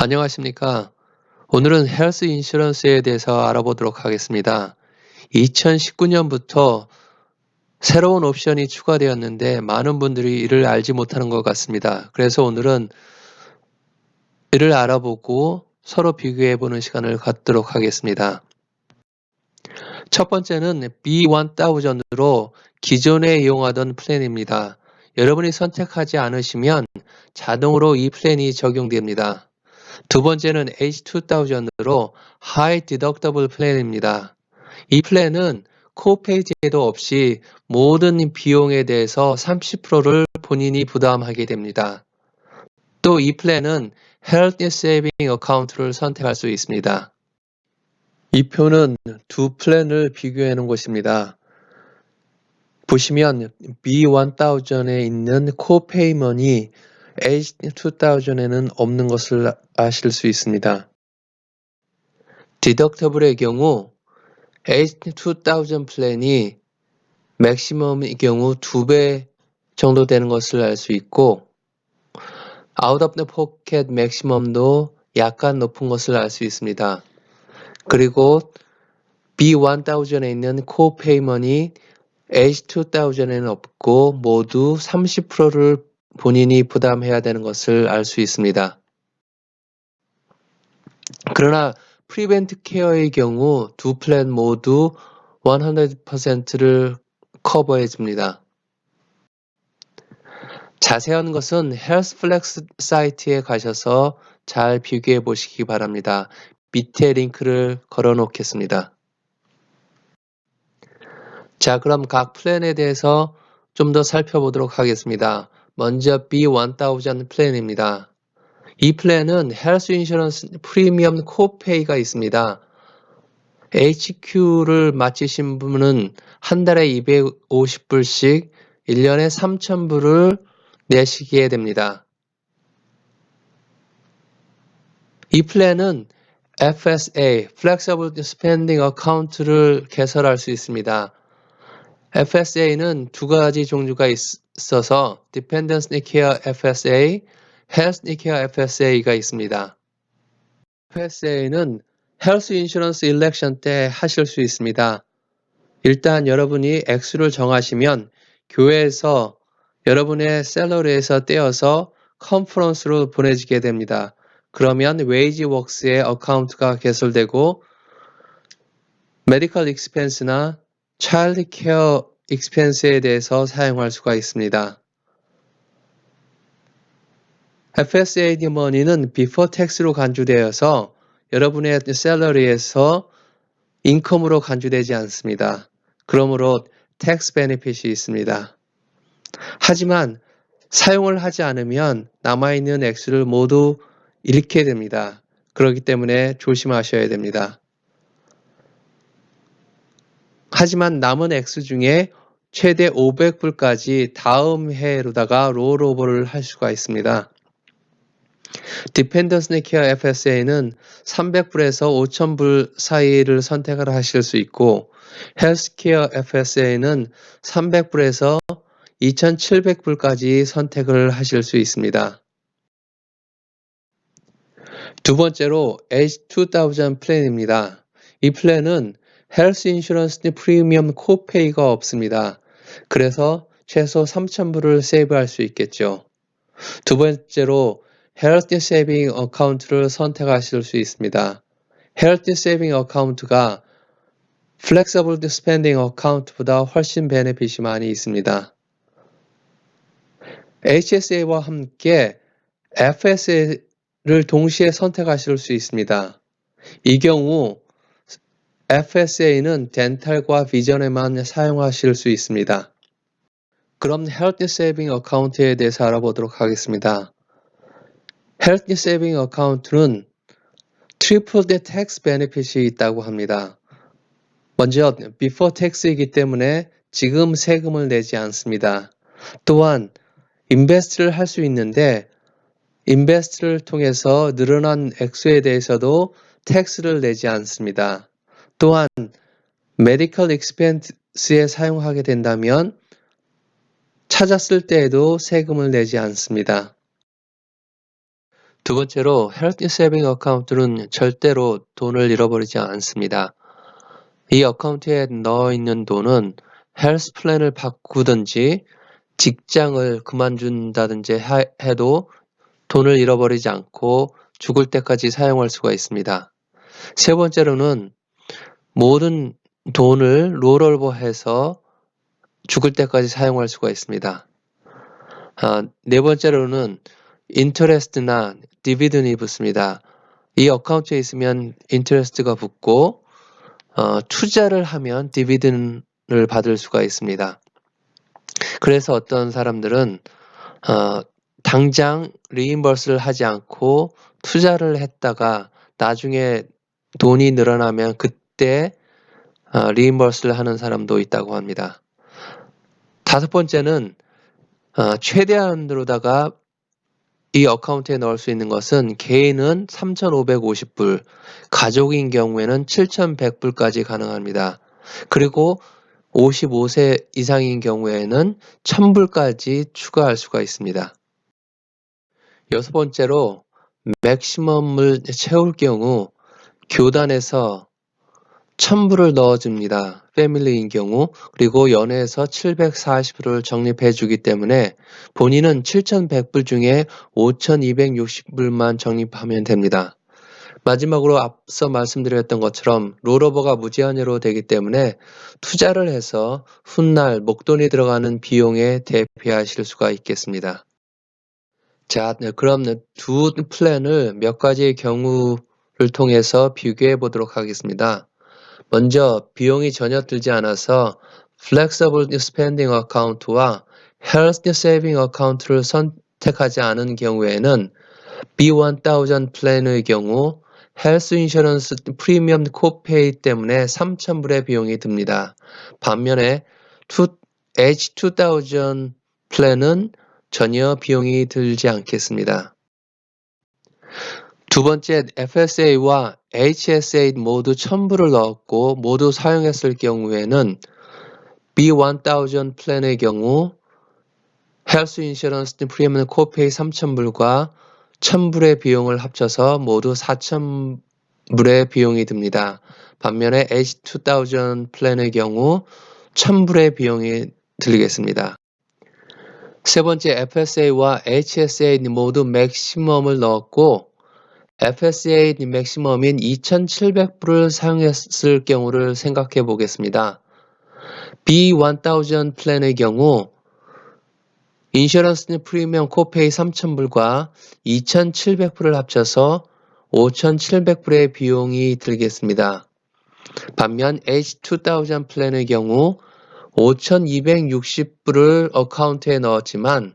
안녕하십니까. 오늘은 헬스 인슈런스에 대해서 알아보도록 하겠습니다. 2019년부터 새로운 옵션이 추가되었는데 많은 분들이 이를 알지 못하는 것 같습니다. 그래서 오늘은 이를 알아보고 서로 비교해보는 시간을 갖도록 하겠습니다. 첫 번째는 B1000으로 기존에 이용하던 플랜입니다. 여러분이 선택하지 않으시면 자동으로 이 플랜이 적용됩니다. 두 번째는 H2000으로 High Deductible 플랜입니다. 이 플랜은 코페이 제도 없이 모든 비용에 대해서 30%를 본인이 부담하게 됩니다. 또 이 플랜은 Health Saving Account를 선택할 수 있습니다. 이 표는 두 플랜을 비교해 놓은 것입니다. 보시면 B1000에 있는 코페이먼이 H2000에는 없는 것을 아실 수 있습니다. 디덕터블의 경우 H2000 플랜이 맥시멈의 경우 2배 정도 되는 것을 알 수 있고 아웃 오브 더 포켓 맥시멈도 약간 높은 것을 알 수 있습니다. 그리고 B1000에 있는 코페이먼이 H2000에는 없고 모두 30%를 본인이 부담해야 되는 것을 알 수 있습니다. 그러나 프리벤트 케어의 경우 두 플랜 모두 100%를 커버해 줍니다. 자세한 것은 헬스플렉스 사이트에 가셔서 잘 비교해 보시기 바랍니다. 밑에 링크를 걸어 놓겠습니다. 자, 그럼 각 플랜에 대해서 좀 더 살펴보도록 하겠습니다. 먼저 B1000 플랜입니다. 이 플랜은 헬스 인슈런스 프리미엄 코페이가 있습니다. HQ를 마치신 분은 한 달에 250불씩 1년에 3,000불을 내시게 됩니다. 이 플랜은 FSA, Flexible Spending Account를 개설할 수 있습니다. FSA는 두 가지 종류가 있어서 Dependents Care FSA, Health Care FSA가 있습니다. FSA는 헬스 인슈런스 일렉션 때 하실 수 있습니다. 일단 여러분이 액수를 정하시면 교회에서 여러분의 샐러리에서 떼어서 컨퍼런스로 보내지게 됩니다. 그러면 웨이지웍스의 어카운트가 개설되고 메디컬 익스펜스나 차일드 케어 익스펜스에 대해서 사용할 수가 있습니다. FSAD 머니는 비포 텍스로 간주되어서 여러분의 샐러리에서 인컴으로 간주되지 않습니다. 그러므로 텍스 베네핏이 있습니다. 하지만 사용을 하지 않으면 남아있는 액수를 모두 잃게 됩니다. 그렇기 때문에 조심하셔야 됩니다. 하지만 남은 액수 중에 최대 500불까지 다음 해로다가 롤오버를 할 수가 있습니다. Dependents Care FSA는 300불에서 5,000불 사이를 선택을 하실 수 있고 Healthcare FSA는 300불에서 2,700불까지 선택을 하실 수 있습니다. 두 번째로 H2000 플랜입니다. 이 플랜은 헬스 인슈런스 프리미엄 코페이가 없습니다. 그래서 최소 3,000불을 세이브할 수 있겠죠. 두 번째로 헬스 세이빙 어카운트를 선택하실 수 있습니다. 헬스 세이빙 어카운트가 플렉서블 스펜딩 어카운트보다 훨씬 베네핏이 많이 있습니다. HSA와 함께 FSA를 동시에 선택하실 수 있습니다. 이 경우 FSA는 덴탈과 비전에만 사용하실 수 있습니다. 그럼 헬스 세이빙 어카운트에 대해서 알아보도록 하겠습니다. 헬스 세이빙 어카운트는 트리플 대 텍스 베네핏이 있다고 합니다. 먼저 비포 텍스이기 때문에 지금 세금을 내지 않습니다. 또한 인베스트를 할 수 있는데 인베스트를 통해서 늘어난 액수에 대해서도 텍스를 내지 않습니다. 또한 메디컬 익스펜스에 사용하게 된다면 찾았을 때에도 세금을 내지 않습니다. 두 번째로 헬스 세이빙 어카운트는 절대로 돈을 잃어버리지 않습니다. 이 어카운트에 넣어 있는 돈은 헬스 플랜을 바꾸든지 직장을 그만둔다든지 해도 돈을 잃어버리지 않고 죽을 때까지 사용할 수가 있습니다. 세 번째로는 모든 돈을 롤오버해서 죽을 때까지 사용할 수가 있습니다. 네 번째로는 인터레스트나 디비든이 붙습니다. 이 어카운트에 있으면 인터레스트가 붙고 투자를 하면 디비든을 받을 수가 있습니다. 그래서 어떤 사람들은 당장 리임버스를 하지 않고 투자를 했다가 나중에 돈이 늘어나면 그때 리임버스를 하는 사람도 있다고 합니다. 다섯 번째는 최대한으로다가 이 어카운트에 넣을 수 있는 것은 개인은 3,550불, 가족인 경우에는 7,100불까지 가능합니다. 그리고 55세 이상인 경우에는 1,000불까지 추가할 수가 있습니다. 여섯 번째로 맥시멈을 채울 경우 교단에서 1,000불을 넣어줍니다. 패밀리인 경우. 그리고 연회에서 740불을 적립해 주기 때문에 본인은 7,100불 중에 5,260불만 적립하면 됩니다. 마지막으로 앞서 말씀드렸던 것처럼 롤오버가 무제한으로 되기 때문에 투자를 해서 훗날 목돈이 들어가는 비용에 대비하실 수가 있겠습니다. 자, 그럼 두 플랜을 몇 가지의 경우를 통해서 비교해 보도록 하겠습니다. 먼저 비용이 전혀 들지 않아서 Flexible Spending Account와 Health Saving Account를 선택하지 않은 경우에는 B1000 플랜의 경우 헬스 인슈런스 프리미엄 코페이 때문에 3,000불의 비용이 듭니다. 반면에 H2000 플랜은 전혀 비용이 들지 않겠습니다. 두 번째, FSA와 HSA 모두 1,000불을 넣었고 모두 사용했을 경우에는 B1000 플랜의 경우 헬스 인슈런스 프리미엄 코페이 3,000불과 1,000불의 비용을 합쳐서 모두 4,000불의 비용이 듭니다. 반면에 H2000 플랜의 경우 1,000불의 비용이 들겠습니다. 세 번째, FSA와 HSA 모두 맥시멈을 넣었고 FSA 맥시멈인 2,700불을 사용했을 경우를 생각해 보겠습니다. B1000 플랜의 경우 인슈런스 프리미엄 코페이 3,000불과 2,700불을 합쳐서 5,700불의 비용이 들겠습니다. 반면 H2000 플랜의 경우 5,260불을 어카운트에 넣었지만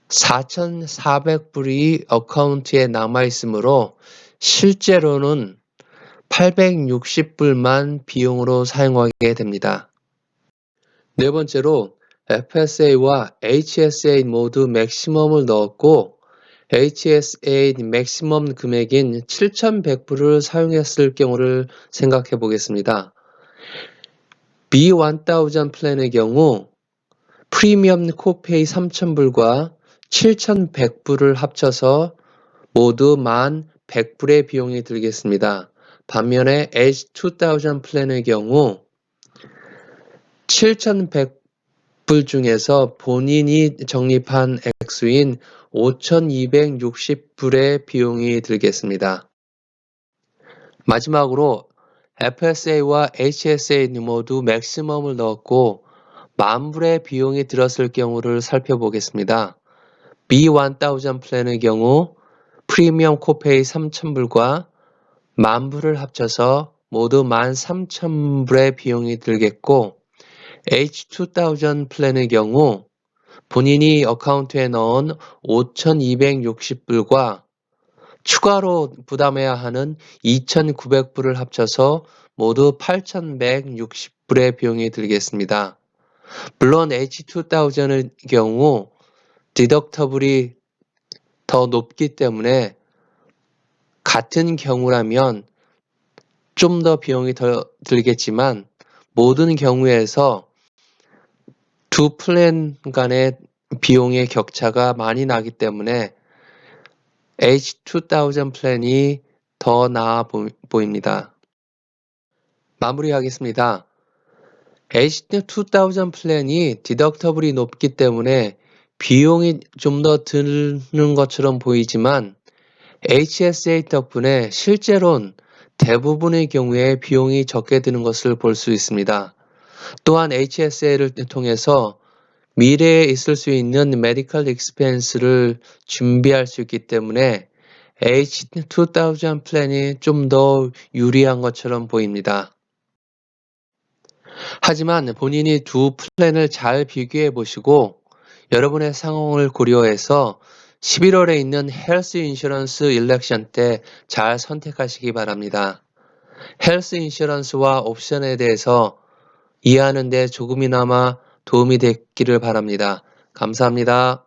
4,400불이 어카운트에 남아있으므로 실제로는 860불만 비용으로 사용하게 됩니다. 네 번째로 FSA와 HSA 모두 맥시멈을 넣었고 HSA 맥시멈 금액인 7,100불을 사용했을 경우를 생각해 보겠습니다. B1000 플랜의 경우 프리미엄 코페이 3,000불과 7,100불을 합쳐서 모두 1,100불의 비용이 들겠습니다. 반면에 H2000 플랜의 경우 7,100불 중에서 본인이 적립한 액수인 5,260불의 비용이 들겠습니다. 마지막으로 FSA와 HSA 모두 맥시멈을 넣었고 10,000불의 비용이 들었을 경우를 살펴보겠습니다. B1000 플랜의 경우 프리미엄 코페이 3,000불과 10,000불을 합쳐서 모두 13,000불의 비용이 들겠고 H2000 플랜의 경우 본인이 어카운트에 넣은 5,260불과 추가로 부담해야 하는 2,900불을 합쳐서 모두 8,160불의 비용이 들겠습니다. 물론 H2000의 경우 디덕터블이 더 높기 때문에 같은 경우라면 좀 더 비용이 더 들겠지만 모든 경우에서 두 플랜 간의 비용의 격차가 많이 나기 때문에 H2000 플랜이 더 나아 보입니다. 마무리하겠습니다. H2000 플랜이 디덕터블이 높기 때문에 비용이 좀 더 드는 것처럼 보이지만 HSA 덕분에 실제로는 대부분의 경우에 비용이 적게 드는 것을 볼 수 있습니다. 또한 HSA를 통해서 미래에 있을 수 있는 메디컬 익스펜스를 준비할 수 있기 때문에 H2000 플랜이 좀 더 유리한 것처럼 보입니다. 하지만 본인이 두 플랜을 잘 비교해 보시고 여러분의 상황을 고려해서 11월에 있는 헬스 인슈런스 일렉션 때 잘 선택하시기 바랍니다. 헬스 인슈런스와 옵션에 대해서 이해하는 데 조금이나마 도움이 됐기를 바랍니다. 감사합니다.